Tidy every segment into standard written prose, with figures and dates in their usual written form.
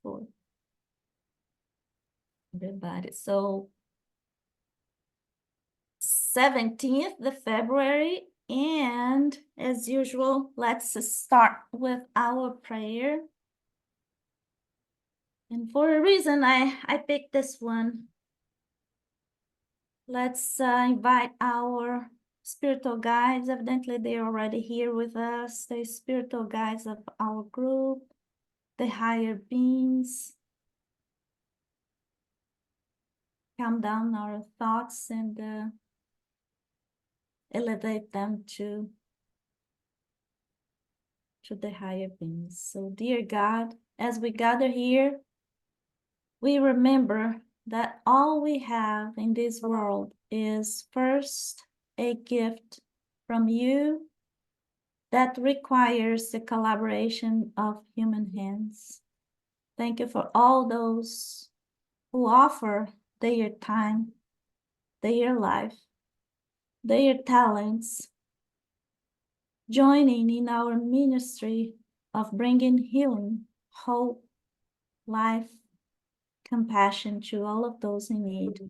for everybody. So 17th of February, and as usual, let's start with our prayer. And for a reason, I picked this one. Let's invite our spiritual guides. Evidently, they're already here with us. The spiritual guides of our group, the higher beings. Calm down our thoughts and elevate them to the higher beings. So, dear God, as we gather here, we remember that all we have in this world is first a gift from you that requires the collaboration of human hands. Thank you for all those who offer their time, their life, their talents, joining in our ministry of bringing healing, hope, life, compassion to all of those in need.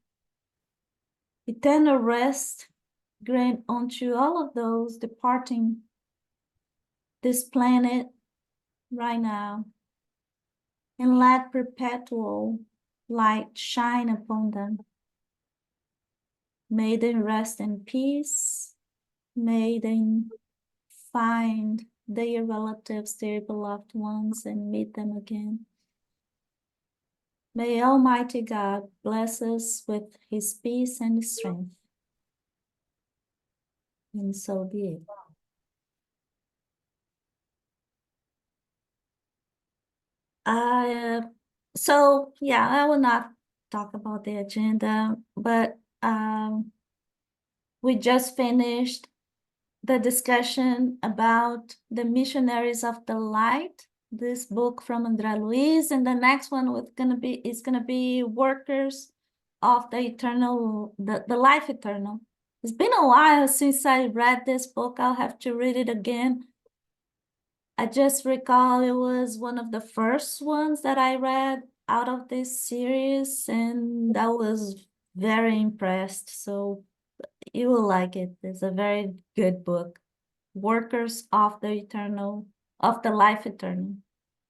Eternal rest grant unto all of those departing this planet right now, and let perpetual light shine upon them. May they rest in peace. May they find their relatives, their beloved ones, and meet them again. May Almighty God bless us with his peace and strength. And so be it. So yeah, I will not talk about the agenda, but we just finished the discussion about the Missionaries of the Light, this book from André Luiz, and the next one is gonna be Workers of the Eternal, the Life Eternal. It's been a while since I read this book. I'll have to read it again. I just recall it was one of the first ones that I read out of this series, and I was very impressed. So you will like it. It's a very good book. Workers of the Eternal, of the Life Eternal.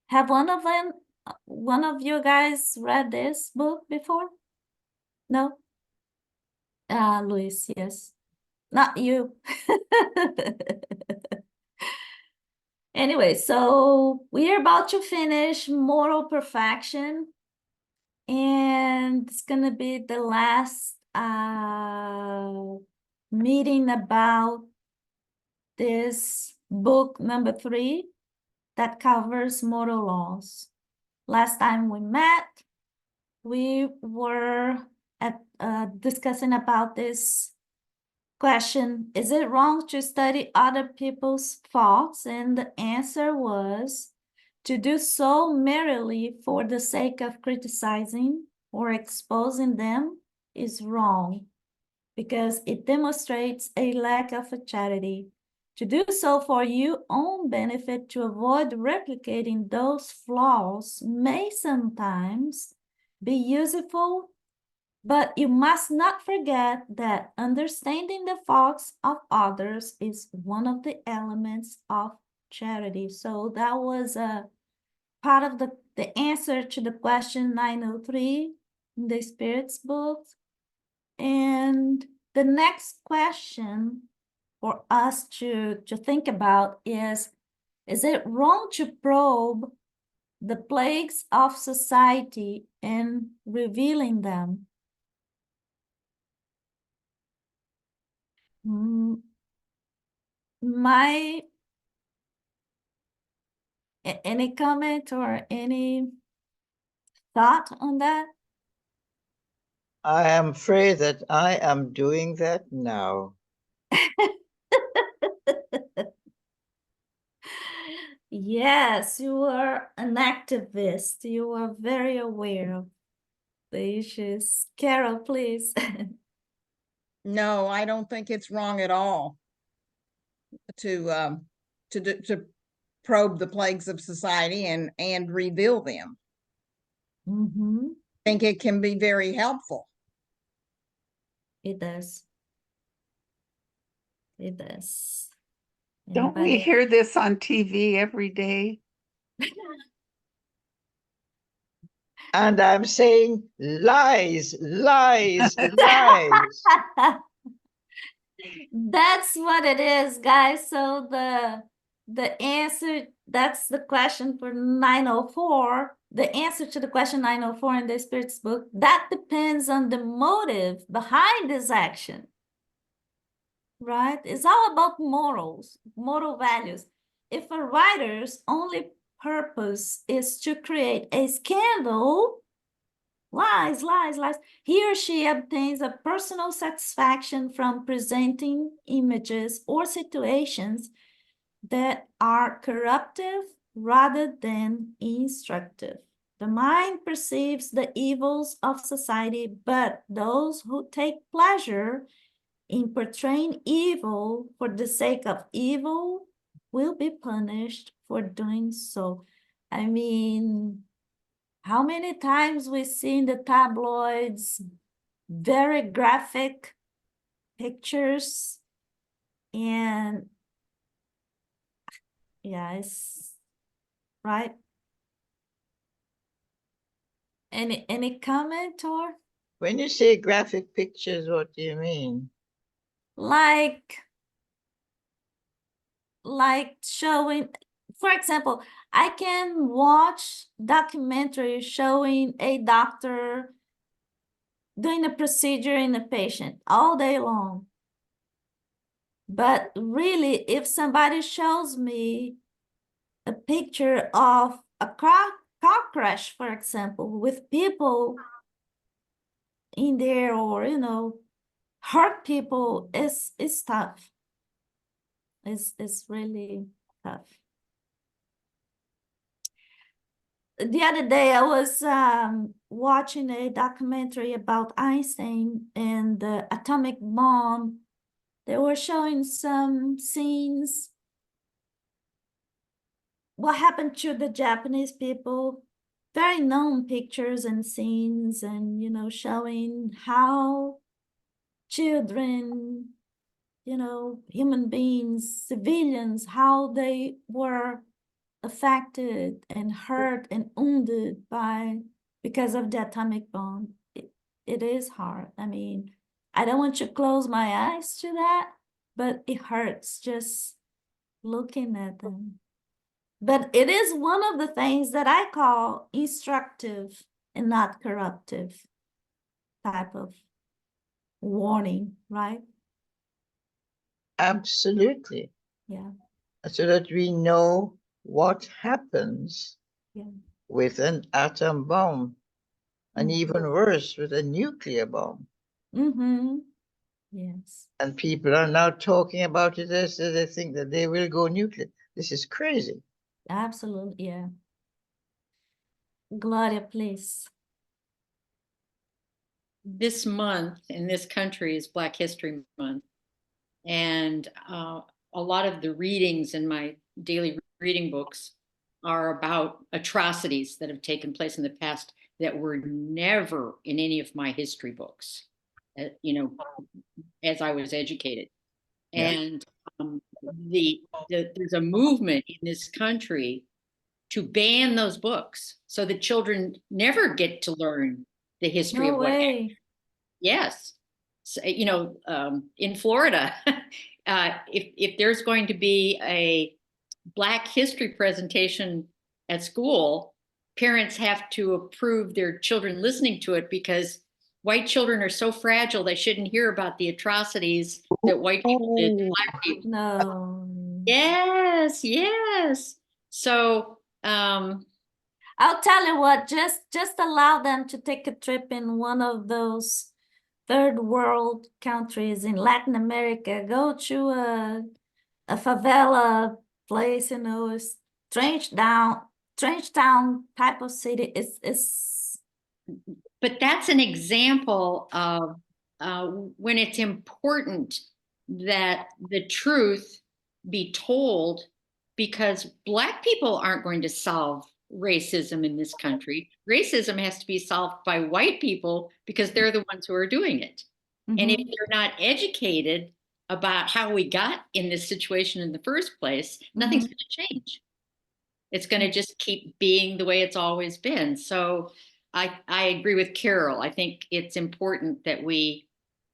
Have one of you guys read this book before? No? Luis, yes. Not you. Anyway, so we're about to finish Moral Perfection, and it's gonna be the last meeting about this book number 3 that covers moral laws. Last time we met, we were discussing about this question: is it wrong to study other people's faults? And the answer was to do so merely for the sake of criticizing or exposing them is wrong, because it demonstrates a lack of charity. To do so for your own benefit to avoid replicating those flaws may sometimes be useful, but you must not forget that understanding the faults of others is one of the elements of charity. So that was a part of the answer to the question 903 in the Spirits book. And the next question for us to think about is it wrong to probe the plagues of society and revealing them? Any comment or any thought on that? I am afraid that I am doing that now. Yes, you are an activist. You are very aware of the issues. Carol, please. No, I don't think it's wrong at all to probe the plagues of society and reveal them. Mm-hmm. think it can be very helpful. It does. It does. Don't we Anybody? hear this on TV every day? And I'm saying lies, lies, lies. That's what it is, guys. So the answer, that's the question for 904. The answer to the question 904 in the Spirit's book, that depends on the motive behind this action. Right? It's all about morals, moral values. If a writer's only purpose is to create a scandal, lies, lies, lies, he or she obtains a personal satisfaction from presenting images or situations that are corruptive rather than instructive. The mind perceives the evils of society, but those who take pleasure in portraying evil for the sake of evil will be punished for doing so. I mean, how many times we see in the tabloids very graphic pictures, and yeah, it's right. Any comment, or When you say graphic pictures, what do you mean? like showing, for example, I can watch documentary showing a doctor doing a procedure in a patient all day long. But really, if somebody shows me a picture of a car crash, for example, with people in there, or hurt people, it's tough. It's really tough. The other day I was watching a documentary about Einstein and the atomic bomb. They were showing some scenes, what happened to the Japanese people, very known pictures and scenes, and showing how children, human beings, civilians, how they were affected and hurt and wounded because of the atomic bomb. It is hard. I mean, I don't want to close my eyes to that, but it hurts just looking at them. But it is one of the things that I call instructive and not corruptive type of warning, right? Absolutely. Yeah. So that we know what happens Yeah. with an atom bomb, and Mhm. even worse, with a nuclear bomb. Mm-hmm. Yes. And people are now talking about it as they think that they will go nuclear. This is crazy. Absolutely. Yeah. Gloria, please. This month in this country is Black History Month. And a lot of the readings in my daily reading books are about atrocities that have taken place in the past that were never in any of my history books, as I was educated. Yeah. And there's a movement in this country to ban those books so that children never get to learn the history No of what happened. way. Yes. So, in Florida, if there's going to be a Black history presentation at school, parents have to approve their children listening to it, because white children are so fragile they shouldn't hear about the atrocities that white people did to Black people. No. Yes, yes. So, I'll tell you what, just allow them to take a trip in one of those third world countries in Latin America. Go to a favela place, a strange town type of city. It's but that's an example of when it's important that the truth be told, because Black people aren't going to solve racism in this country. Racism has to be solved by white people because they're the ones who are doing it. And if Mhm. they're not educated about how we got in this situation in the first place, nothing's going to change. It's going to just keep being the way it's always been. So I agree with Carol. I think it's important that we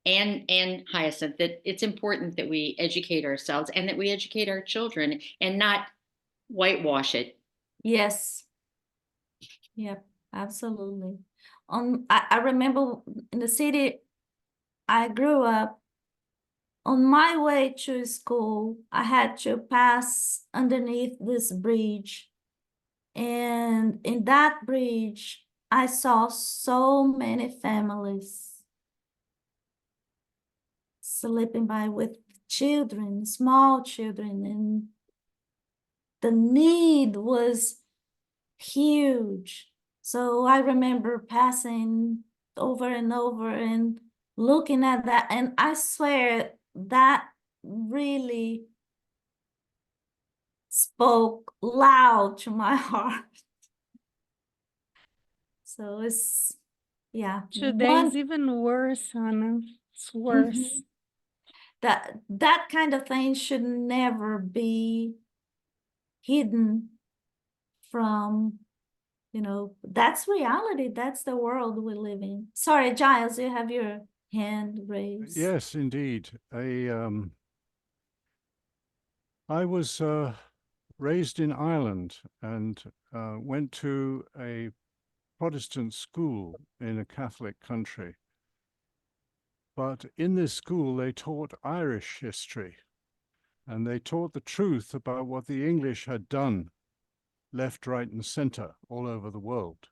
and Hyacinth, that it's important that we educate ourselves and that we educate our children and not whitewash it. Yes. Yep, absolutely. I remember in the city I grew up, on my way to school, I had to pass underneath this bridge. And in that bridge, I saw so many families slipping by with children, small children, and the need was huge. So I remember passing over and over and looking at that, and I swear that really spoke loud to my heart. So it's, yeah, Today's one, even worse, Anna. It's worse. Mhm. that kind of thing should never be hidden from, that's reality. That's the world we live in. Sorry, Giles, you have your hand raised. Yes, indeed. I was raised in Ireland and went to a Protestant school in a Catholic country. But in this school, they taught Irish history, and they taught the truth about what the English had done, left, right, and center all over the world.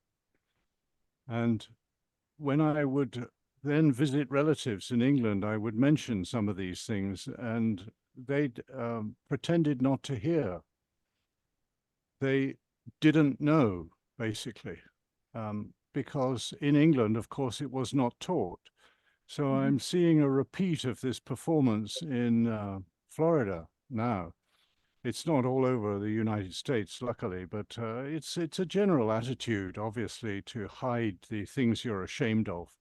And when I would then visit relatives in England, I would mention some of these things, and they pretended not to hear. They didn't know, basically, because in England, of course, it was not taught. So I'm seeing a repeat of this performance in Florida now. It's not all over the United States, luckily, but it's a general attitude, obviously, to hide the things you're ashamed of.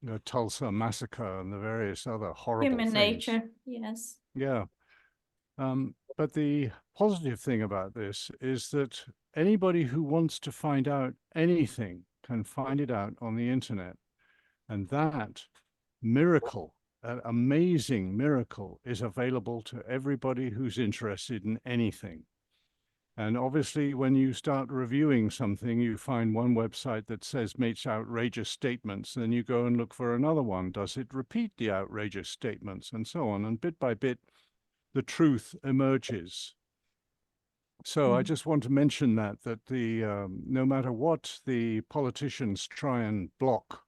The Tulsa massacre and the various other horrible Human things. nature, yes. Yeah. But the positive thing about this is that anybody who wants to find out anything can find it out on the internet. And that miracle, that amazing miracle, is available to everybody who's interested in anything. And obviously, when you start reviewing something, you find one website that says makes outrageous statements, then you go and look for another one. Does it repeat the outrageous statements, and so on? And bit by bit, the truth emerges. So I just want to mention that the no matter what the politicians try and block,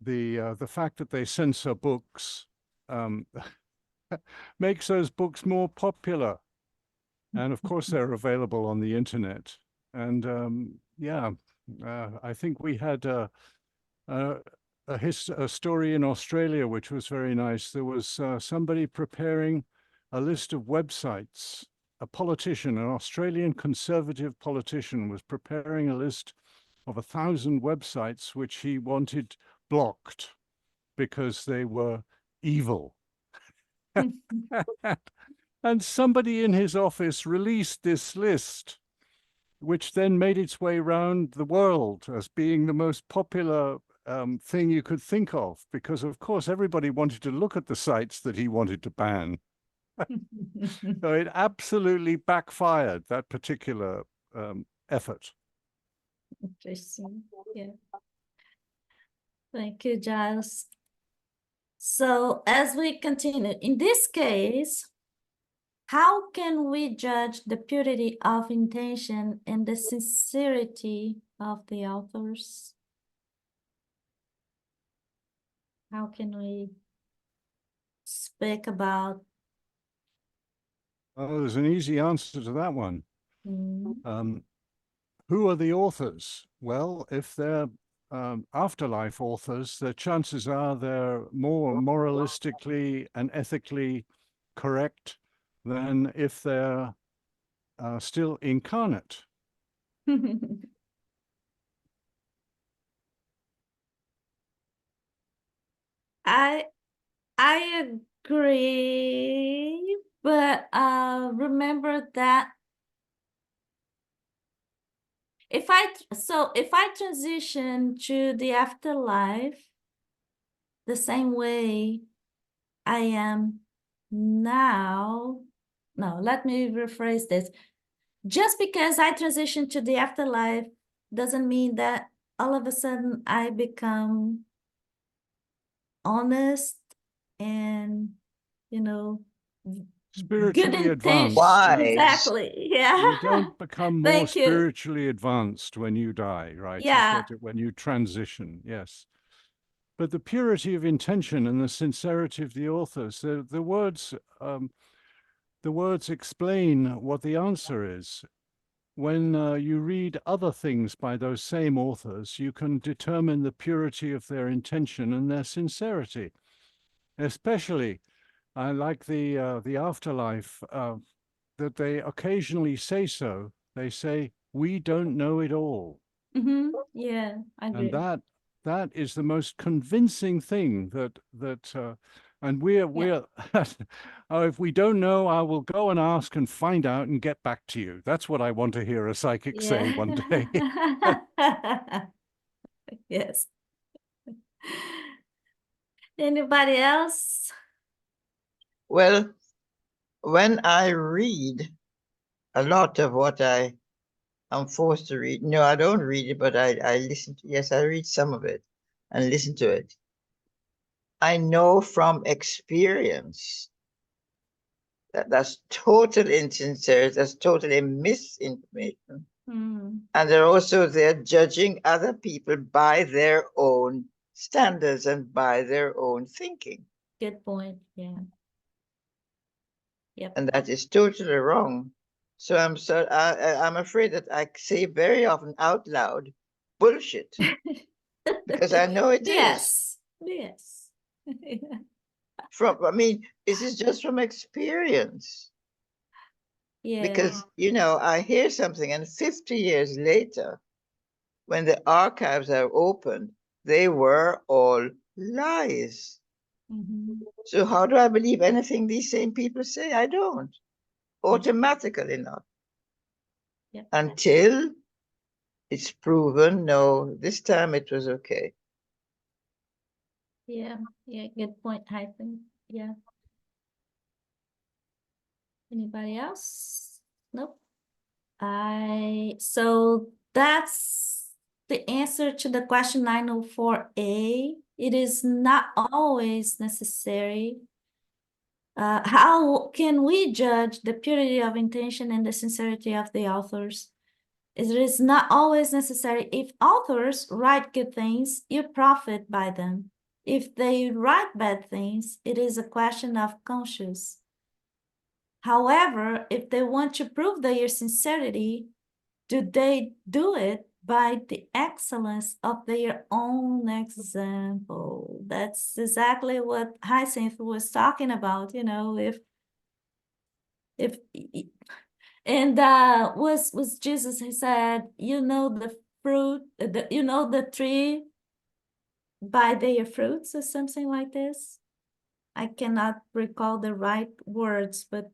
the fact that they censor books makes those books more popular. And of course, they're available on the internet. And yeah, I think we had a story in Australia, which was very nice. There was somebody preparing a list of websites. A politician, an Australian conservative politician, was preparing a list of 1,000 websites which he wanted blocked because they were evil. And somebody in his office released this list, which then made its way around the world as being the most popular thing you could think of, because of course everybody wanted to look at the sites that he wanted to ban. So it absolutely backfired, that particular effort. Interesting. Yeah. Thank you, Giles. So as we continue, in this case, how can we judge the purity of intention and the sincerity of the authors? How can we speak about? Oh, there's an easy answer to that one. Mm, Who are the authors? Well, if they're afterlife authors, the chances are they're more moralistically and ethically correct than if they're still incarnate. I I agree, but remember that if I transition to the afterlife the same way I am now, no, let me rephrase this. Just because I transition to the afterlife doesn't mean that all of a sudden I become honest and, you know, good Spiritually intention. advanced. Wise. Exactly. Yeah. You don't become more Thank you. spiritually advanced when you die, right? Is Yeah. when you transition, yes. But the purity of intention and the sincerity of the authors, the words explain what the answer is. When you read other things by those same authors, you can determine the purity of their intention and their sincerity. Especially, I like the afterlife, that they occasionally say so. They say, "We don't know it all." Yeah, I agree. And that is the most convincing thing and we're oh, if we don't know, I will go and ask and find out and get back to you. That's what I want to hear a psychic say one day. Yes. Anybody else? Well, when I read a lot of what I am forced to read, no, I don't read it, but I listen to, yes, I read some of it and listen to it. I know from experience that that's total insincerity, that's totally misinformation. And they're also there judging other people by their own standards and by their own thinking. Good point. Yeah. Yep. And that is totally wrong. So I'm afraid that I say very often out loud bullshit because I know it is. Yes. Yes. I mean, this is just from experience. Yeah. Because, you know, I hear something and 50 years later, when the archives are opened, they were all lies. So how do I believe anything these same people say? I don't. Automatically not. Yep. Until it's proven, no, this time it was okay. Yeah. Yeah. Good point, Hyphen. Yeah. Anybody else? Nope. So that's the answer to the question 904A. It is not always necessary. How can we judge the purity of intention and the sincerity of the authors? It is not always necessary. If authors write good things, you profit by them. If they write bad things, it is a question of conscience. However, if they want to prove their sincerity, do they do it by the excellence of their own example? That's exactly what Hyacinth was talking about, you know, if and was Jesus, he said, you know the fruit, you know the tree by their fruits or something like this. I cannot recall the right words, but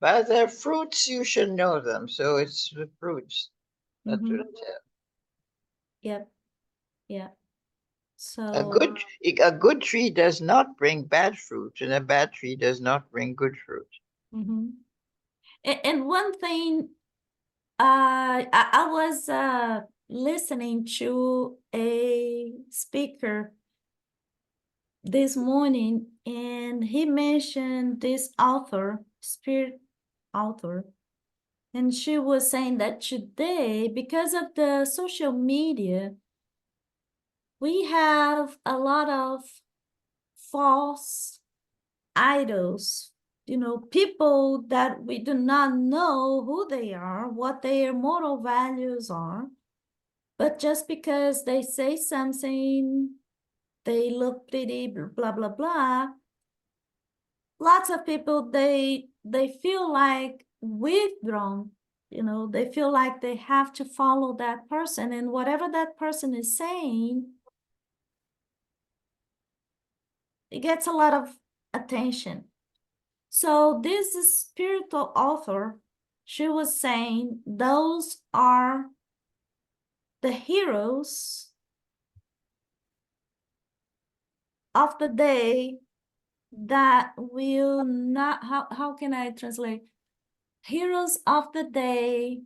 By their fruits you should know them. So it's the fruits that will tell. Yep, yeah. So A good tree does not bring bad fruit, and a bad tree does not bring good fruit. and one thing, I was listening to a speaker this morning, and he mentioned this author, spirit author, and she was saying that today, because of the social media, we have a lot of false idols, you know, people that we do not know who they are, what their moral values are, but just because they say something, they look pretty, blah, blah, blah. Lots of people, they feel like withdrawn You know, they feel like they have to follow that person, and whatever that person is saying, it gets a lot of attention. So this spiritual author, she was saying those are the heroes of the day that will not, how can I translate? Heroes of the day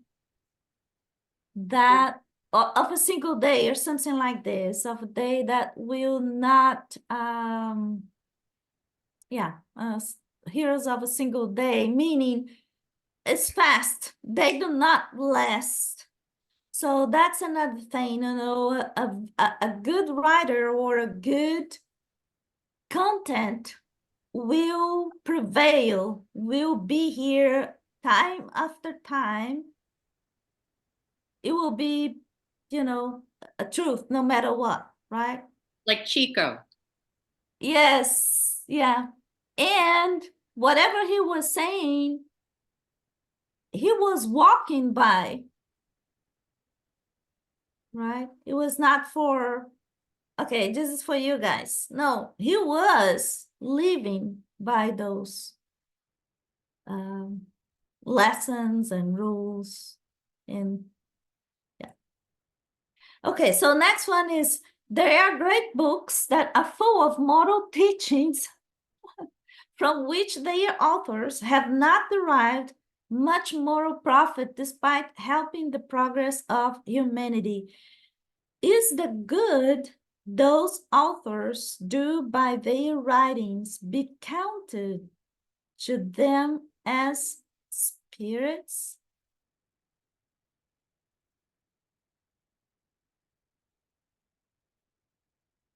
that, of a single day or something like this, of a day that will not, heroes of a single day, meaning it's fast, they do not last. So that's another thing, you know, a good writer or a good content will prevail, will be here time after time. It will be, you know, a truth no matter what, right? Like Chico. Yes, yeah. And whatever he was saying, he was walking by, right? It was not for, okay, this is for you guys. No, he was living by those lessons and rules. And yeah. Okay, so next one is, there are great books that are full of moral teachings from which their authors have not derived much moral profit despite helping the progress of humanity. Is the good those authors do by their writings be counted to them as spirits?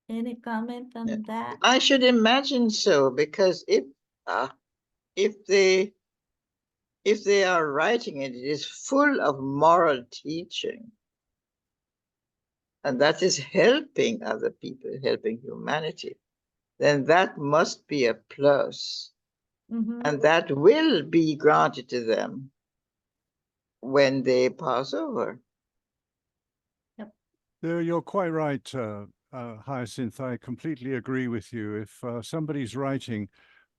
Any comment on Yeah. that? I should imagine so, because if they are writing it, it is full of moral teaching, and that is helping other people, helping humanity, then that must be a plus, Mhm. and that will be granted to them when they pass over. You're quite right, Hyacinth. I completely agree with you. If somebody's writing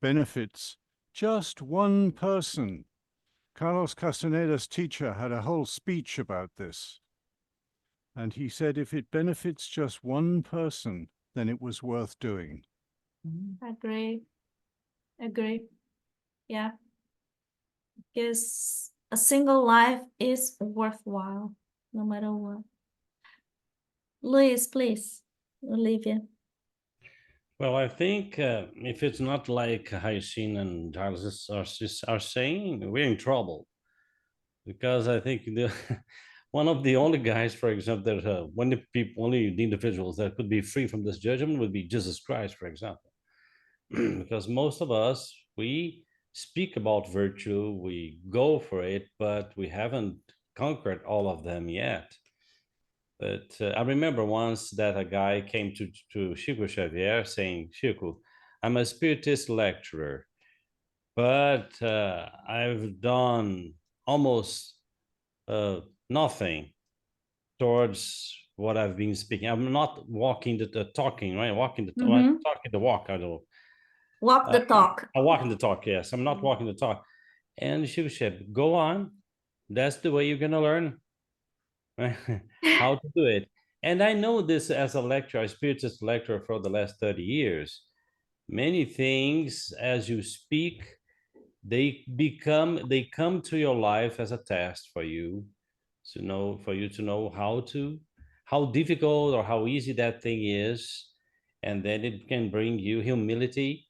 benefits just one person, Carlos Castaneda's teacher had a whole speech about this. And he said if it benefits just one person, then it was worth doing. Agree. Agree. Yeah. Because a single life is worthwhile, no matter what. Luis, please, Olivia. Well, I think if it's not like Hyacinth and Charles are saying, we're in trouble. Because I think one of the only guys, for example, that only the individuals that could be free from this judgment would be Jesus Christ, for example. Because most of us, we speak about virtue, we go for it, but we haven't conquered all of them yet. But I remember once that a guy came to Chico Xavier saying, Chico, I'm a spiritist lecturer, but I've done almost nothing towards what I've been speaking. I'm not walking the talking, right? Walking the talking the walk. I don't. Walk the talk. I'm walking the talk. Yes, I'm not walking the talk. And she said, "Go on. That's the way you're gonna learn how to do it." And I know this as a lecturer, a spiritist lecturer for the last 30 years. Many things, as you speak, they come to your life as a test for you to know, for you to know how difficult or how easy that thing is, and then it can bring you humility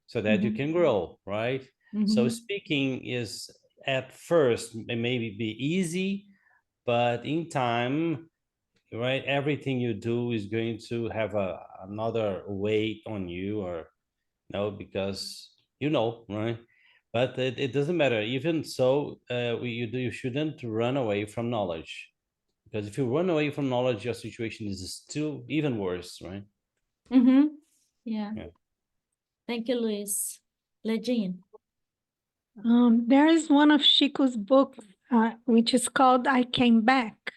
so that you can grow, right? So speaking is at first maybe be easy, but in time, right, everything you do is going to have another weight on you, or no, because right? But it doesn't matter. Even so, you shouldn't run away from knowledge, because if you run away from knowledge, your situation is still even worse, right? Yeah. Yeah. Thank you, Luis. Legine. There is one of Chico's books which is called I Came Back.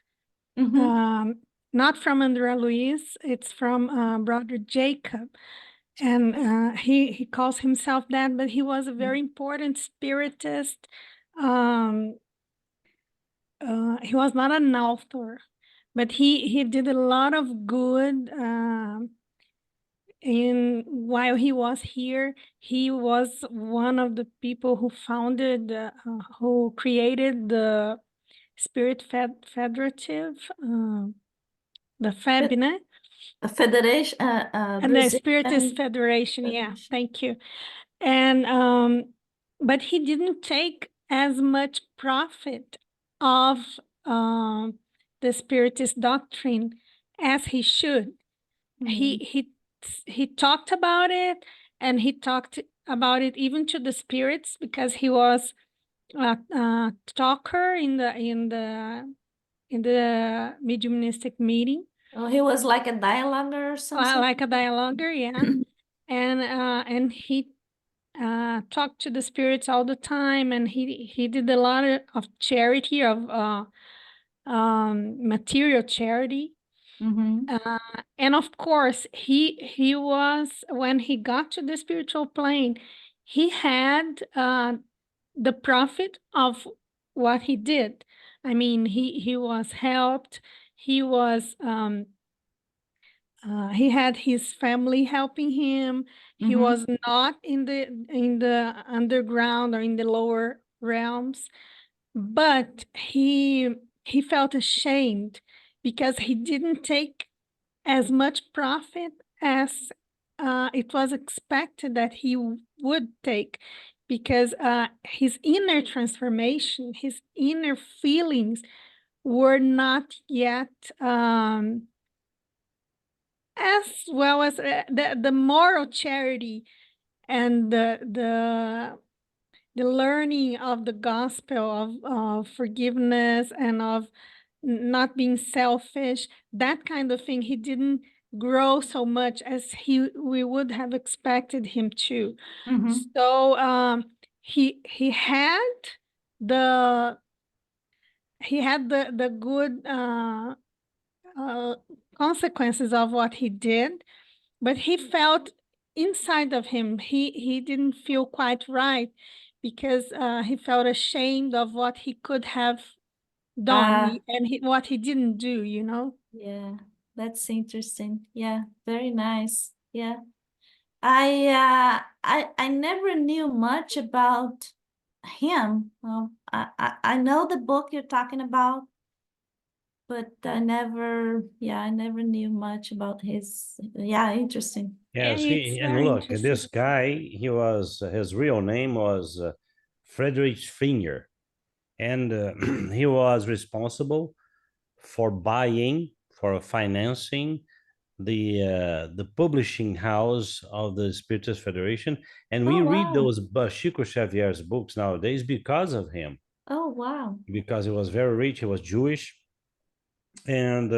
Mhm. Not from Andrea Luiz, it's from Brother Jacob. And he calls himself that, but he was a very important spiritist. He was not an author, but he did a lot of good. And while he was here, he was one of the people who founded, who created the Spirit Federative, the FEB, né? A federation, And the Spiritist Brazilian Federation, yeah, Federation. thank you. And but he didn't take as much profit of the Spiritist doctrine as he should. He talked about it, and he talked about it even to the spirits, because he was a talker in the mediumistic meeting. Oh, he was like a dialoguer or something. Like a dialoguer, yeah. And he talked to the spirits all the time, and he did a lot of charity, of material charity. And of course, he was, when he got to the spiritual plane, he had the profit of what he did. I mean, he was helped. He was he had his family helping him. He was not in the underground or in the lower realms, but he felt ashamed because he didn't take as much profit as it was expected that he would take, because his inner transformation, his inner feelings were not yet as well as the moral charity and the learning of the gospel of forgiveness and of not being selfish, that kind of thing. He didn't grow so much as we would have expected him to. So he had the good consequences of what he did, but he felt inside of him, he didn't feel quite right, because he felt ashamed of what he could have done, and what he didn't do, you know? Yeah, that's interesting. Yeah, very nice. Yeah. I never knew much about him. I know the book you're talking about, but I never knew much about his. Yeah, interesting. Yes, It's and very look, interesting. this guy, he was, his real name was Friedrich Finger, and he was responsible for financing the publishing house of the Spiritist Federation, and we Oh, read wow. those Chico Xavier's books nowadays because of him, Oh, wow. because he was very rich, he was Jewish, and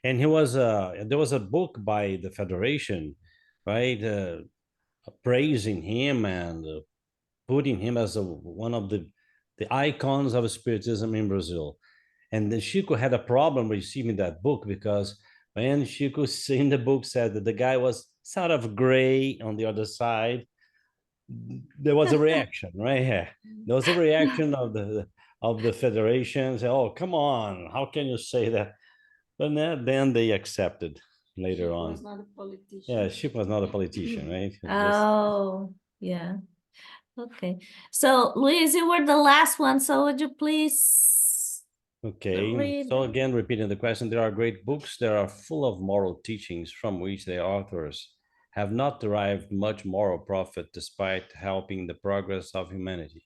he was there was a book by the Federation, right, praising him and putting him as one of the icons of Spiritism in Brazil. And then Chico had a problem receiving that book, because when Chico in the book said that the guy was sort of gray on the other side, there was a reaction, right? Yeah. There was a reaction of the Federation, say, "Oh, come on, how can you say that?" But then they accepted later on. Was not a politician. Yeah, Chico was not a politician, right? Oh, yeah. Okay. So, Luis, you were the last one. So, would you please Okay, read? so again, repeating the question, there are great books that are full of moral teachings from which the authors have not derived much moral profit despite helping the progress of humanity.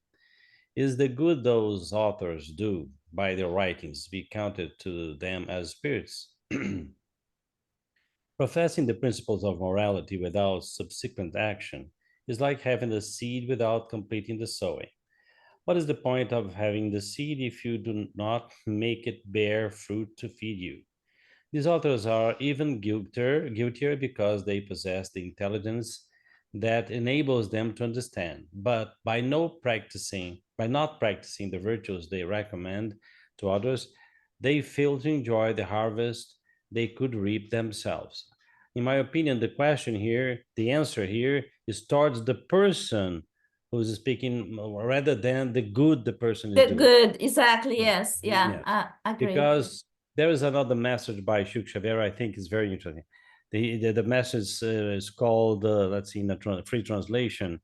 Is the good those authors do by their writings be counted to them as spirits? Professing the principles of morality without subsequent action is like having a seed without completing the sowing. What is the point of having the seed if you do not make it bear fruit to feed you? These authors are even guiltier because they possess the intelligence that enables them to understand, but by no practicing by not practicing the virtues they recommend to others, they fail to enjoy the harvest they could reap themselves. In my opinion, the question here, the answer here is towards the person who's speaking rather than the good the person is The doing. good, exactly, yes, yeah, Yes. I agree. Because there is another message by Shuk Xavier I think is very interesting. The message is called, let's see, in the free translation,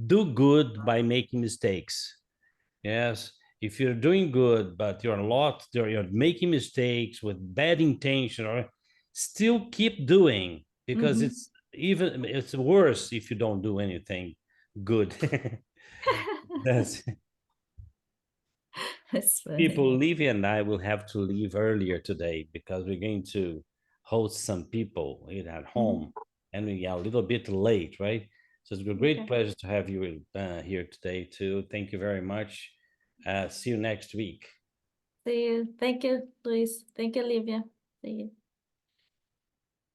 do good by making mistakes. Yes, if you're doing good, but you're making mistakes with bad intention, or still keep doing, because Mhm. it's worse if you don't do anything good. That's It's funny. people. Livia and I will have to leave earlier today because we're going to host some people at home, and we are a little bit late, right? So it's a great Okay. pleasure to have you here today too. Thank you very much. See you next week. See you. Thank you, Luis. Thank you, Livia. See you.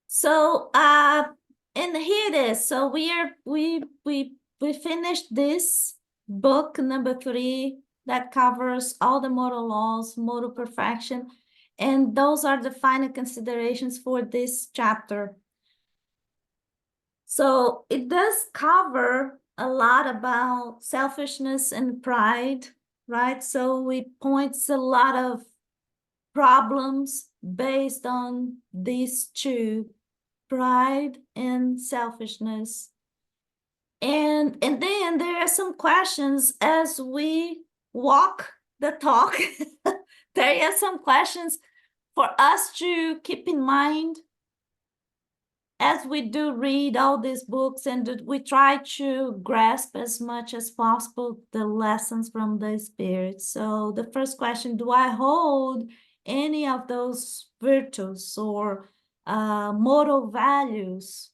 So, and here it is. So we finished this book number 3 that covers all the moral laws, moral perfection, and those are the final considerations for this chapter. So it does cover a lot about selfishness and pride, right? So it points a lot of problems based on these two, pride and selfishness. And then there are some questions as we walk the talk. There are some questions for us to keep in mind as we do read all these books, and we try to grasp as much as possible the lessons from the Spirit. So the first question, do I hold any of those virtues or moral values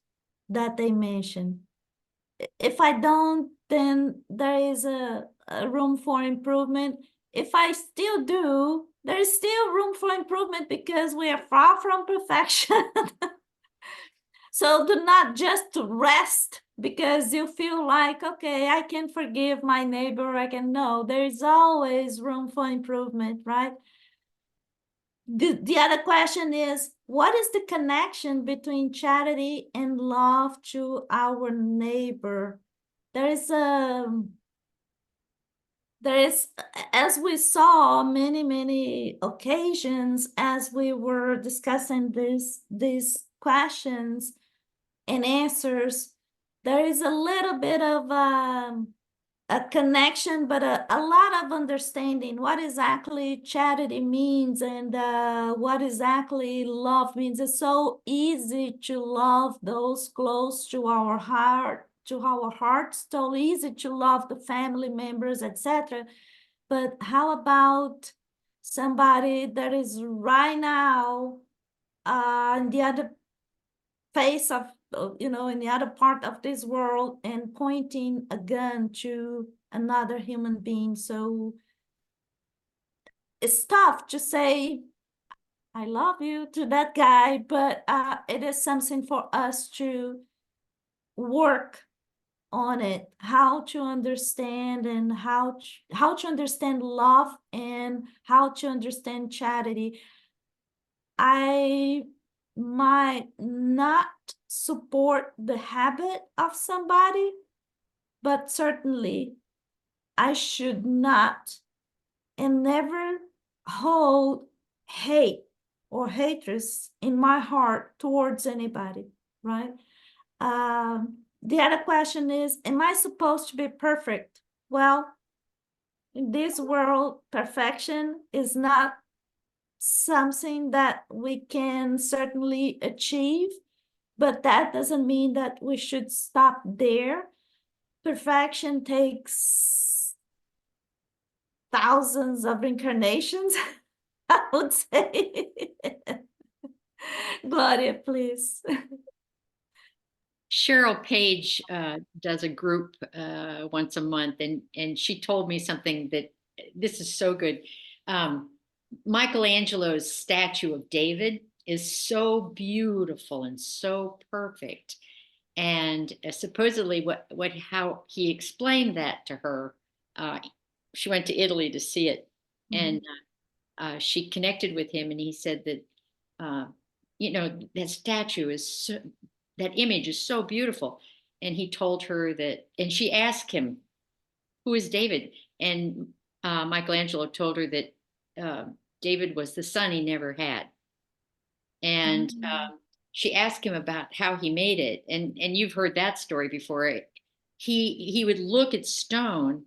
that they mention? If I don't, then there is a room for improvement. If I still do, there is still room for improvement because we are far from perfection. So do not just rest because you feel like, okay, I can forgive my neighbor. I can know there is always room for improvement, right? The other question is, what is the connection between charity and love to our neighbor? There is, as we saw many occasions as we were discussing these questions and answers, there is a little bit of a connection, but a lot of understanding what exactly charity means and what exactly love means. It's so easy to love those close to our heart, so easy to love the family members, etc. But how about somebody that is right now in the other face of, in the other part of this world and pointing a gun to another human being? So it's tough to say, I love you to that guy, but it is something for us to work on it, how to understand and how to understand love and how to understand charity. I might not support the habit of somebody, but certainly I should not and never hold hate or hatred in my heart towards anybody, right? The other question is, am I supposed to be perfect? Well, in this world, perfection is not something that we can certainly achieve, but that doesn't mean that we should stop there. Perfection takes thousands of incarnations, I would say. Gloria, please. Cheryl Page does a group once a month, and she told me something that this is so good. Michelangelo's statue of David is so beautiful and so perfect, and supposedly how he explained that to her she went to Italy to see it, and she connected with him, and he said that that statue is that image is so beautiful, and he told her that, and she asked him, "Who is David?" And Michelangelo told her that David was the son he never had, and she asked him about how he made it, and you've heard that story before. He would look at stone,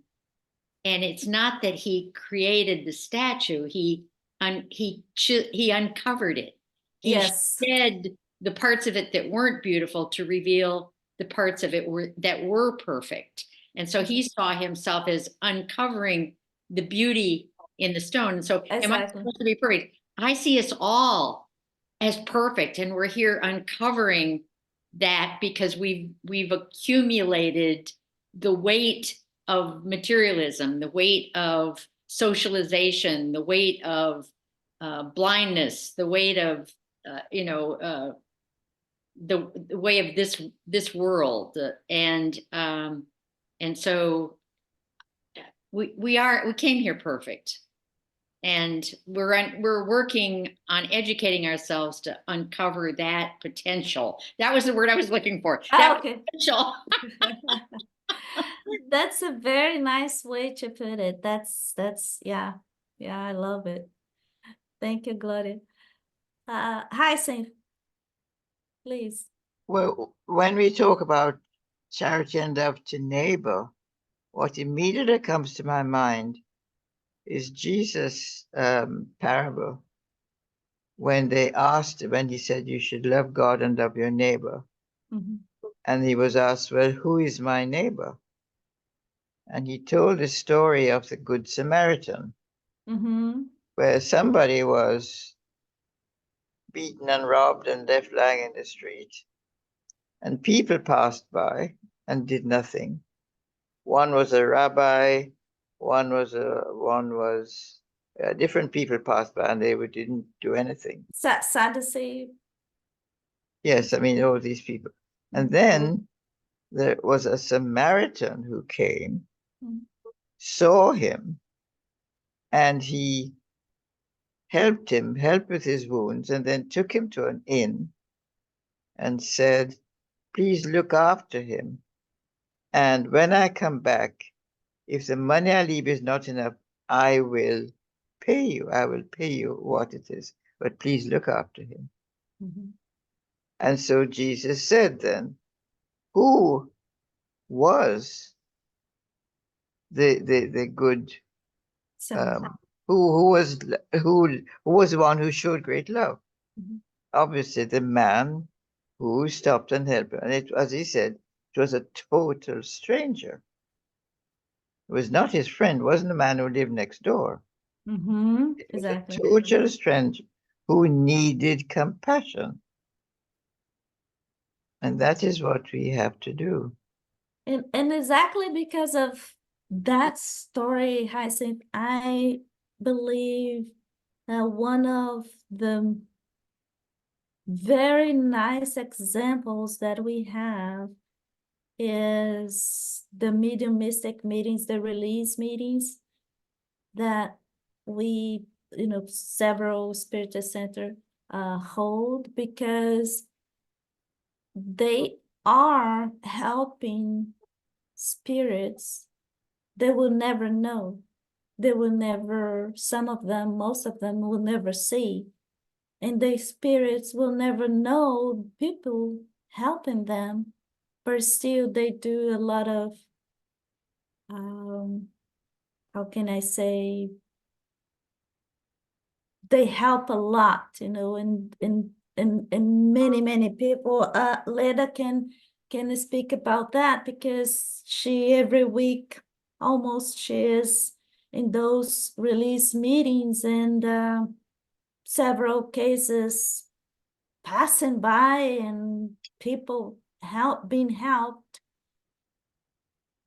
and it's not that he created the statue. He uncovered it. He Yes. shed the parts of it that weren't beautiful to reveal the parts of it that were perfect. And so he saw himself as uncovering the beauty in the stone. And so am I Exactly. supposed to be perfect? I see us all as perfect, and we're here uncovering that because we've accumulated the weight of materialism, the weight of socialization, the weight of blindness, the weight of the way of this world, and so we came here perfect, and we're working on educating ourselves to uncover that potential. That was the word I was looking for. That Okay. potential. That's a very nice way to put it. That's yeah, I love it. Thank you, Gloria. Hi, Saint. Please. Well, when we talk about charity and love to neighbor, what immediately comes to my mind is Jesus' parable when he said you should love God and love your neighbor. And he was asked, well, who is my neighbor? And he told the story of the Good Samaritan, where somebody was beaten and robbed and left lying in the street. And people passed by and did nothing. One was a rabbi, different people passed by and they didn't do anything. Sadducee. Yes, I mean, all these people. And then there was a Samaritan who came, saw him, and he helped with his wounds, and then took him to an inn and said, please look after him. And when I come back, if the money I leave is not enough, I will pay you. I will pay you what it is, but please look after him. And so Jesus said then, who was the good, who was the one who showed great love? Obviously the man who stopped and helped him. And it, as he said, it was a total stranger. It was not his friend, it wasn't the man who lived next door. It was Exactly. a total stranger who needed compassion. And that is what we have to do. And exactly because of that story, Hyacinth, I believe that one of the very nice examples that we have is the medium mystic meetings, the release meetings that we, several spiritual center hold, because they are helping spirits they will never know. They will never, some of them, most of them will never see. And the spirits will never know people helping them, but still they do a lot of, how can I say, they help a lot, and many people. Leda can speak about that, because she every week almost she is in those release meetings, and several cases passing by and people being helped.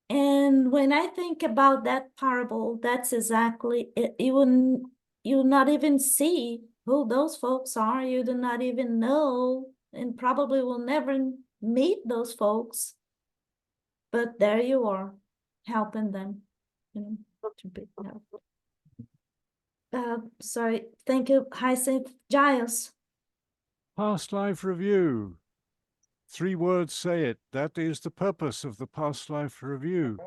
And when I think about that parable, that's exactly it. You not even see who those folks are. You do not even know, and probably will never meet those folks. But there you are, helping them. to be helped. Sorry, thank you, Hyacinth. Giles. Past life review. 3 words say it. That is the purpose of the past life review.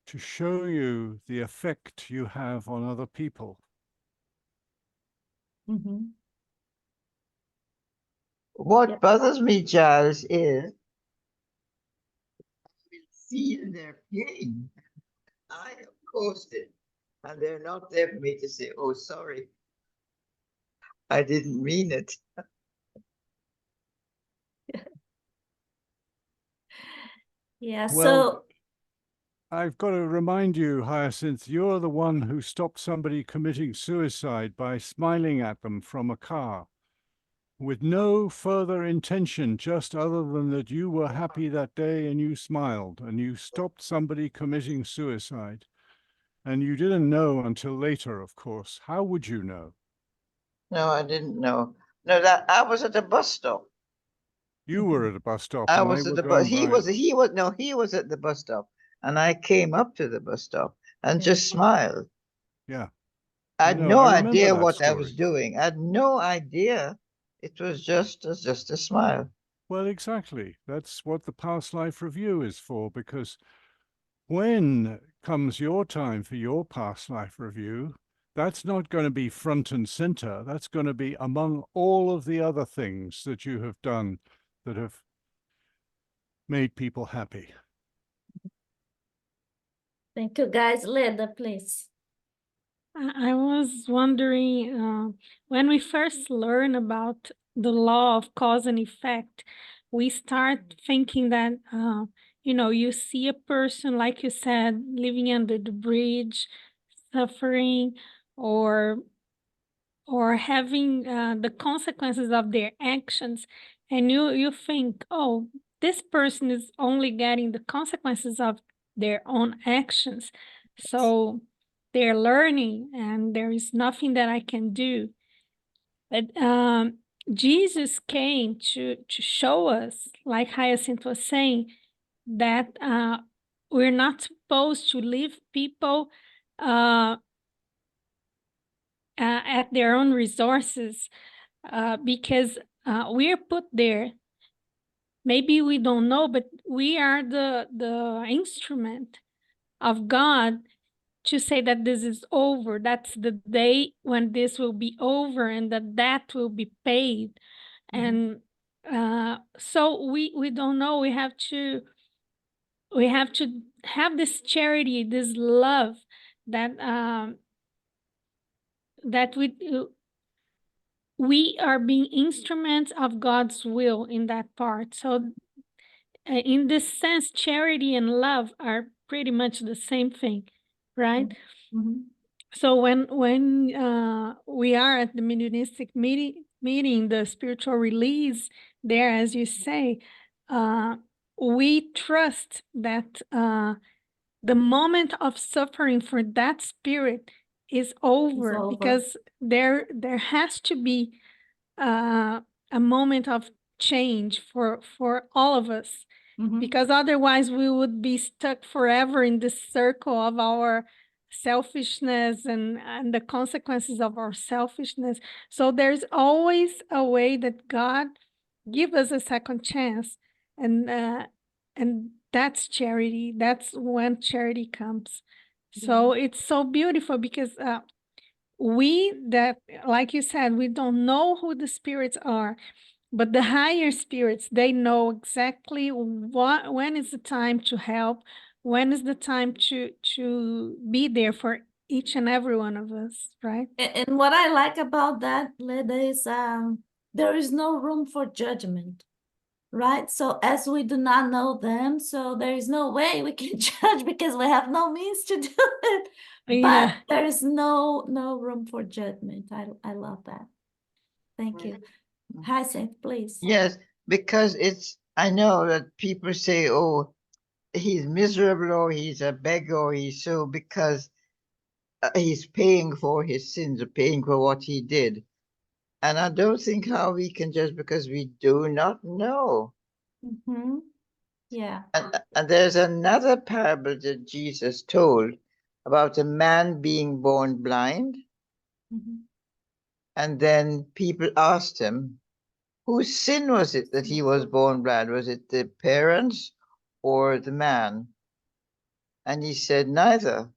To show you the effect you have on other people. Mhm. What Yep. bothers me, Giles, is feel their pain. I have caused it, and they're not there for me to say, "Oh, sorry, I didn't mean it." Yeah, Well, so I've got to remind you, Hyacinth, you're the one who stopped somebody committing suicide by smiling at them from a car with no further intention, just other than that you were happy that day and you smiled and you stopped somebody committing suicide. And you didn't know until later, of course. How would you know? No, I didn't know. No, that I was at a bus stop. You were at a bus stop I and was they at were the bus. going by. He was at the bus stop, and I came up to the bus stop and Yeah. just smiled. Yeah. I had No, no I remember idea that what I was story. doing. I had no idea. It was just a smile. Well, exactly. That's what the past life review is for, because when comes your time for your past life review, that's not going to be front and center. That's going to be among all of the other things that you have done that have made people happy. thank you, guys. Leda, please. I was wondering, when we first learn about the law of cause and effect, we start thinking that, you see a person, like you said, living under the bridge, suffering, or having the consequences of their actions, and you think, oh, this person is only getting the consequences of their own actions, so they're learning and there is nothing that I can do. But Jesus came to show us, like Hyacinth was saying, that we're not supposed to leave people at their own resources, because we're put there. Maybe we don't know, but we are the instrument of God to say that this is over. That's the day when this will be over and that will be paid. And so we don't know. We have to have this charity, this love that that we are being instruments of God's will in that part. So in this sense, charity and love are pretty much the same thing, right? Mhm. So when we are at the mediumistic meeting, the spiritual release there, as you say, we trust that the moment of suffering for that spirit is over, over. because there has to be a moment of change for all of us, Mhm. because otherwise we would be stuck forever in this circle of our selfishness and the consequences of our selfishness. So there's always a way that God give us a second chance, and that's charity. That's when charity comes. So it's so beautiful, because we that, like you said, we don't know who the spirits are, but the higher spirits, they know exactly when is the time to help, when is the time to be there for each and every one of us, right? And what I like about that, Leda, is there is no room for judgment, right? So as we do not know them, so there is no way we can judge because we have no means to do it. Yeah. But there is no room for judgment. I love that. Thank you. Hyacinth, please. Yes, because I know that people say, "Oh, he's miserable, or he's a beggar, or he's so," because he's paying for his sins, or paying for what he did. And I don't think how we can judge, because we do not know. Mm-hmm. Yeah. And there's another parable that Jesus told about a man being born blind. Mhm. And then people asked him, whose sin was it that he was born blind? Was it the parents or the man? And he said, neither.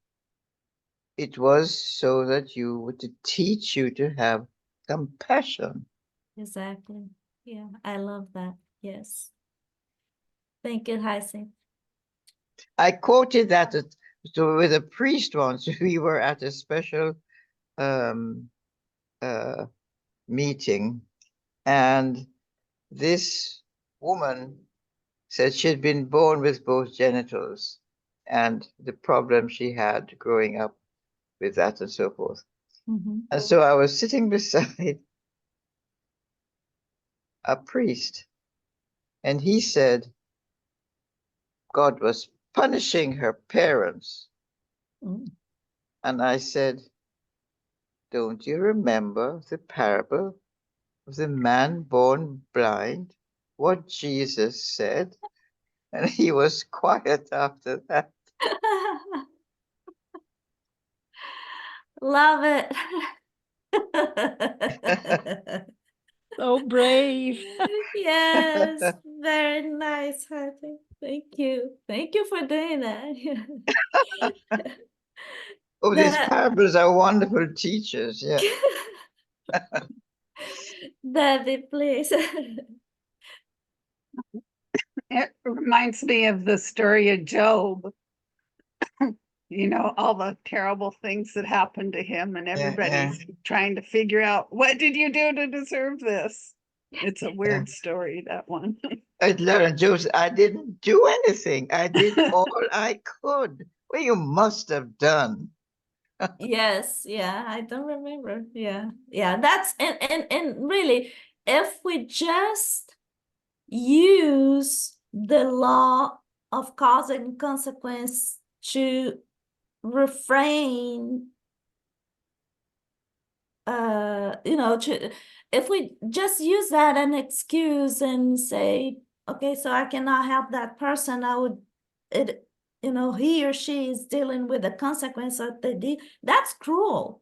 It was so that you were to teach you to have compassion. Exactly. Yeah, I love that. Yes. Thank you, Hyacinth. I quoted that with a priest once. We were at a special um, meeting, and this woman said she'd been born with both genitals and the problem she had growing up with that and so forth. Mhm. And so I was sitting beside a priest, and he said God was punishing her parents. Mm. And I said, don't you remember the parable of the man born blind? What Jesus said? And he was quiet after that. Love it. So brave. Yes, very nice, Hattie. Thank you. Thank you for doing that. Oh, these That parables are wonderful teachers. Yeah. Daddy, please. It reminds me of the story of Job. You know, all the terrible things that happened to him, and Yeah, everybody's trying to figure out, what did you do to deserve this? It's a weird story, that one. I'd learned, Joseph, I didn't do anything. I did all I could. Well, you must have done. Yes, yeah, I don't remember. Yeah, yeah, that's and really, if we just use the law of cause and consequence to refrain, if we just use that an excuse and say, okay, so I cannot help that person, he or she is dealing with the consequence of the deed. That's cruel.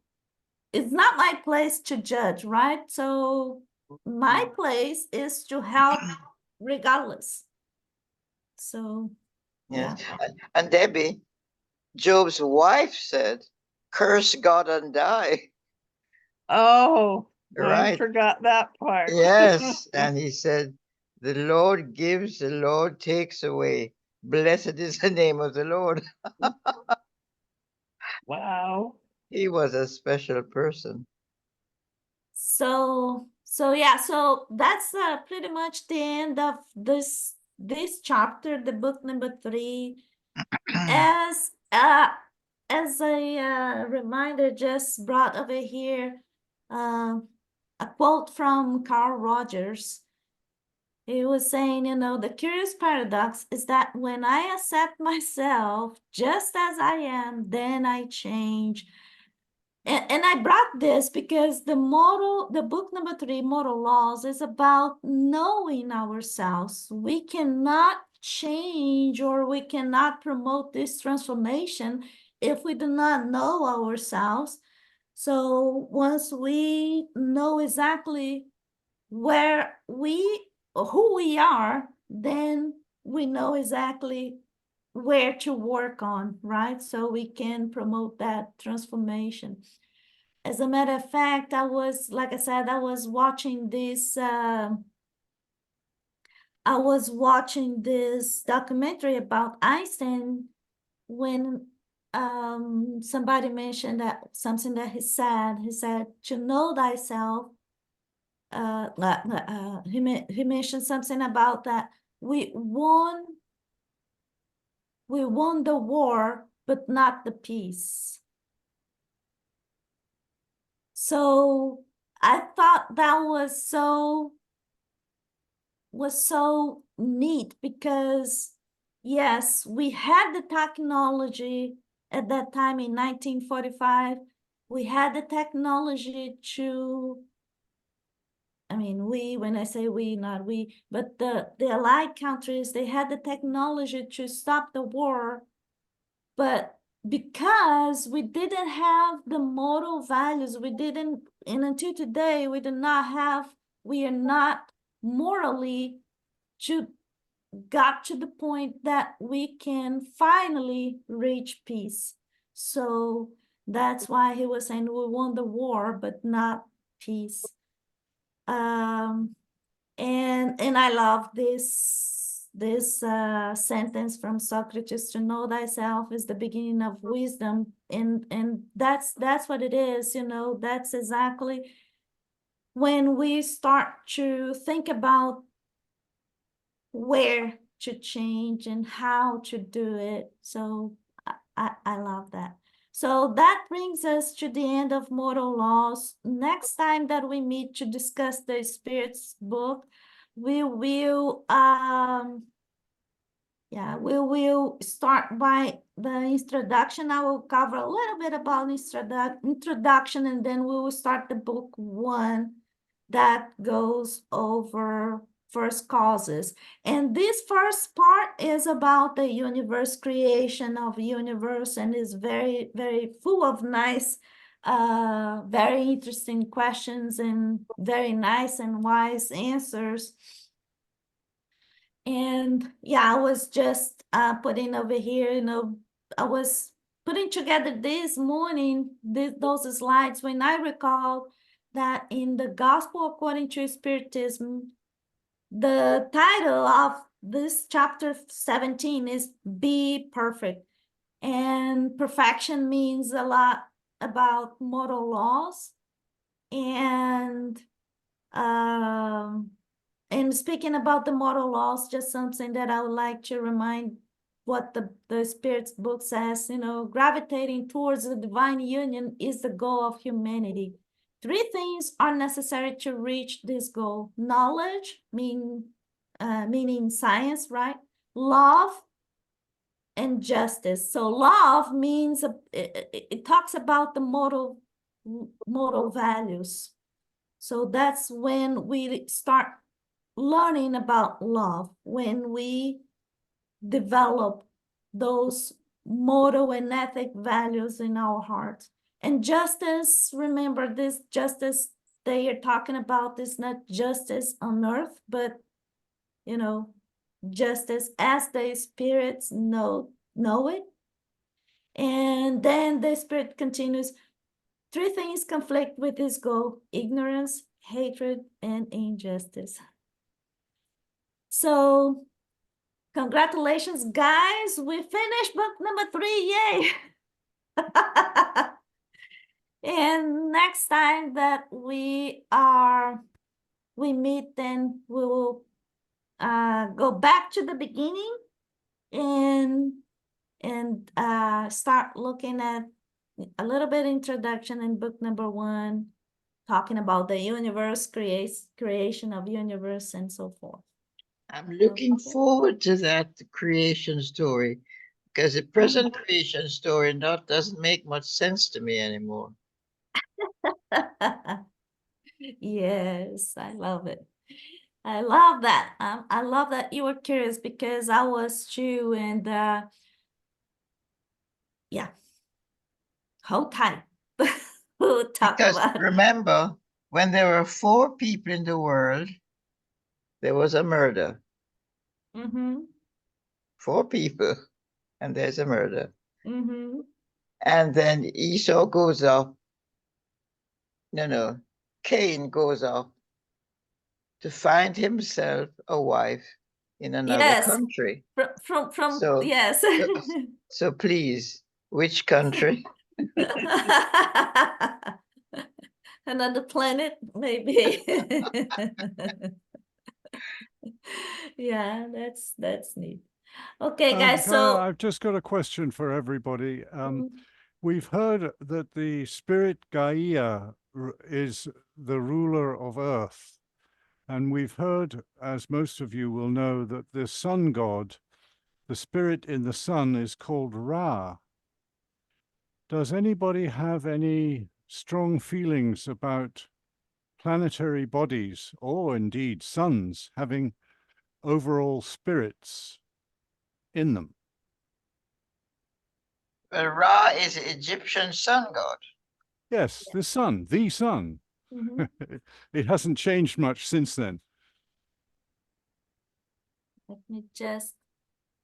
It's not my place to judge, right? So my place is to help regardless. So, yeah. Yes. And Debbie, Job's wife said, curse God and die. Oh, I Right. forgot that part. Yes. And he said, the Lord gives, the Lord takes away. Blessed is the name of the Lord. Wow. He was a special person. So yeah, so that's pretty much the end of this chapter, the book number 3. As a reminder, just brought over here a quote from Carl Rogers. He was saying, the curious paradox is that when I accept myself just as I am, then I change. And I brought this because the book number 3, Moral Laws, is about knowing ourselves. We cannot change or we cannot promote this transformation if we do not know ourselves. So once we know exactly who we are, then we know exactly where to work on, right? So we can promote that transformation. As a matter of fact, like I said, I was watching this documentary about Einstein when somebody mentioned that something that he said, to know thyself. He mentioned something about that we won the war, but not the peace. So I thought that was so neat because yes, we had the technology at that time in 1945. We had the technology to, when I say we, not we, but the Allied countries, they had the technology to stop the war, but because we didn't have the moral values, we didn't, and until today, we do not have, we are not morally got to the point that we can finally reach peace. So that's why he was saying we won the war, but not peace. And I love this sentence from Socrates: to know thyself is the beginning of wisdom. And that's what it is, you know. That's exactly when we start to think about where to change and how to do it. So I love that. So that brings us to the end of Moral Laws. Next time that we meet to discuss the Spirit's book, we will we will start by the introduction. I will cover a little bit about introduction, and then we will start the book 1 that goes over first causes. And this first part is about the universe, creation of universe, and is very, very full of nice, very interesting questions and very nice and wise answers. And yeah, I was just putting over here, you know, I was putting together this morning those slides when I recall that in the Gospel according to Spiritism, the title of this chapter 17 is Be Perfect. And perfection means a lot about moral laws. And speaking about the moral laws, just something that I would like to remind what the Spirit's book says, you know, gravitating towards the divine union is the goal of humanity. 3 things are necessary to reach this goal: knowledge, meaning science, right? Love and justice. So love means it talks about the moral values. So that's when we start learning about love, when we develop those moral and ethic values in our hearts. And justice, remember, this justice they are talking about is not justice on earth, but, you know, justice as the spirits know it. And then the Spirit continues: 3 things conflict with this goal: ignorance, hatred, and injustice. So congratulations, guys. We finished book number 3. Yay. And next time that we meet, then we will go back to the beginning and start looking at a little bit introduction in book number 1, talking about the universe, creation of universe, and so forth. I'm looking Okay. forward to that creation story, because the present creation story doesn't make much sense to me anymore. Yes, I love it. I love that. I love that you were curious, because I was too. And yeah, hold tight. We'll talk Because about it. remember, when there were 4 people in the world, there was a murder. Mm-hmm. 4 people, and there's a murder. Mm-hmm. And then Esau goes off. No, Cain goes off to find himself a wife in another Yes. country. From So, yes. so please, which country? Another planet, maybe. Yeah, that's neat. Okay, guys, Gaia, so I've just got a question for everybody. Mm. We've heard that the spirit Gaia is the ruler of Earth. And we've heard, as most of you will know, that the sun god, the spirit in the sun, is called Ra. Does anybody have any strong feelings about planetary bodies, or indeed suns, having overall spirits in them? Well, Ra is the Egyptian sun god. Yes, the sun, the sun. Mhm. It hasn't changed much since then. Let me just,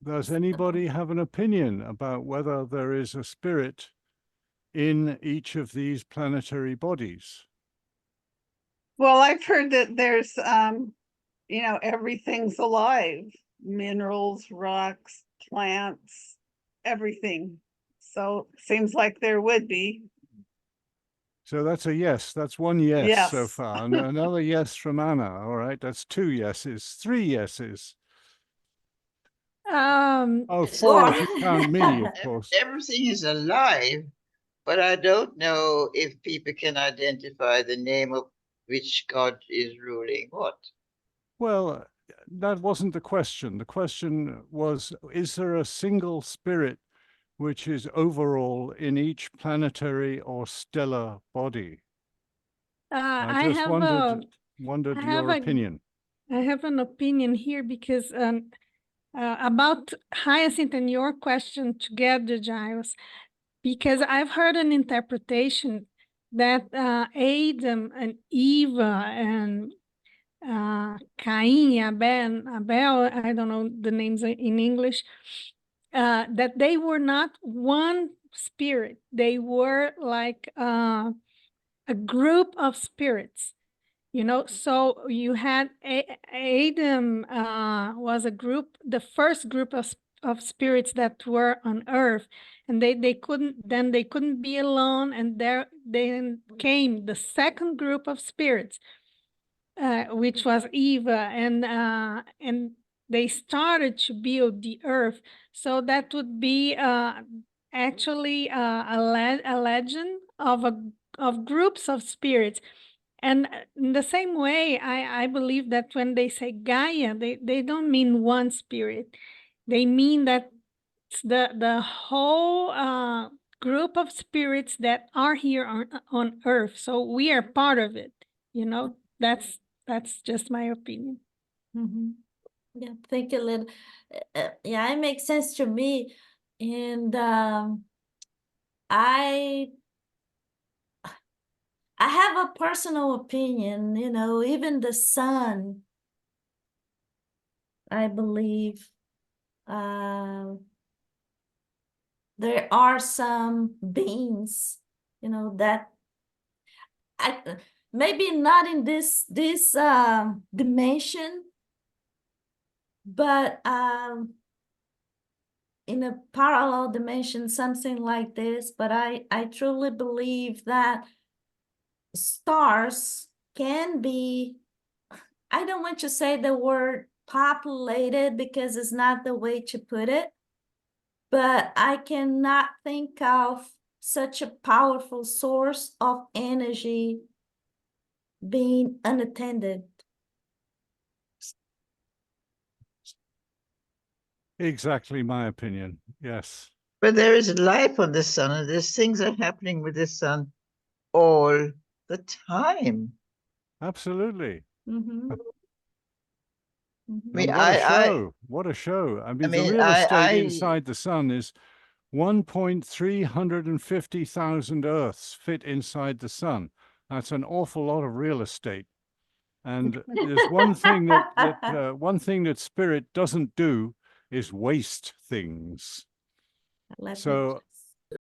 Does anybody have an opinion about whether there is a spirit in each of these planetary bodies? Well, I've heard that there's, you know, everything's alive, minerals, rocks, plants, everything. So seems like there would be. So that's a yes. That's one yes so Yes. far. And another yes from Anna. All right, that's 2 yeses, 3 yeses. Oh, 4 if you count me, of course. Everything is alive, but I don't know if people can identify the name of which god is ruling what. Well, that wasn't the question. The question was, is there a single spirit which is overall in each planetary or stellar body? I just wondered I have your a- opinion. I have an opinion here because about Hyacinth and your question together, Giles, because I've heard an interpretation that Adam and Eva and Cain, Abel, I don't know the names in English, that they were not one spirit. They were like a group of spirits. You know, so you had Adam was a group, the first group of spirits that were on Earth, and they couldn't be alone, and there then came the second group of spirits, which was Eva, and they started to build the Earth. So that would be actually a legend of groups of spirits. And in the same way, I believe that when they say Gaia, they don't mean one spirit. They mean that it's the whole group of spirits that are here on Earth. So we are part of it. You know, that's just my opinion. mhm. Yeah, think a little, yeah, it makes sense to me. And I have a personal opinion, you know, even the sun, I believe, there are some beings, you know, that maybe not in this dimension, but in a parallel dimension, something like this. But I truly believe that stars can be, I don't want to say the word populated because it's not the way to put it, but I cannot think of such a powerful source of energy being unattended. Exactly my opinion. Yes. But there is life on the sun, and there's things are happening with the sun all the time. Absolutely. Mm-hmm. I Mm-hmm. mean, And what a show. What a show. I mean, the mean, real estate I inside the sun is 1,350,000 Earths fit inside the sun. That's an awful lot of real estate. And there's one thing that spirit doesn't do is waste things. Let me So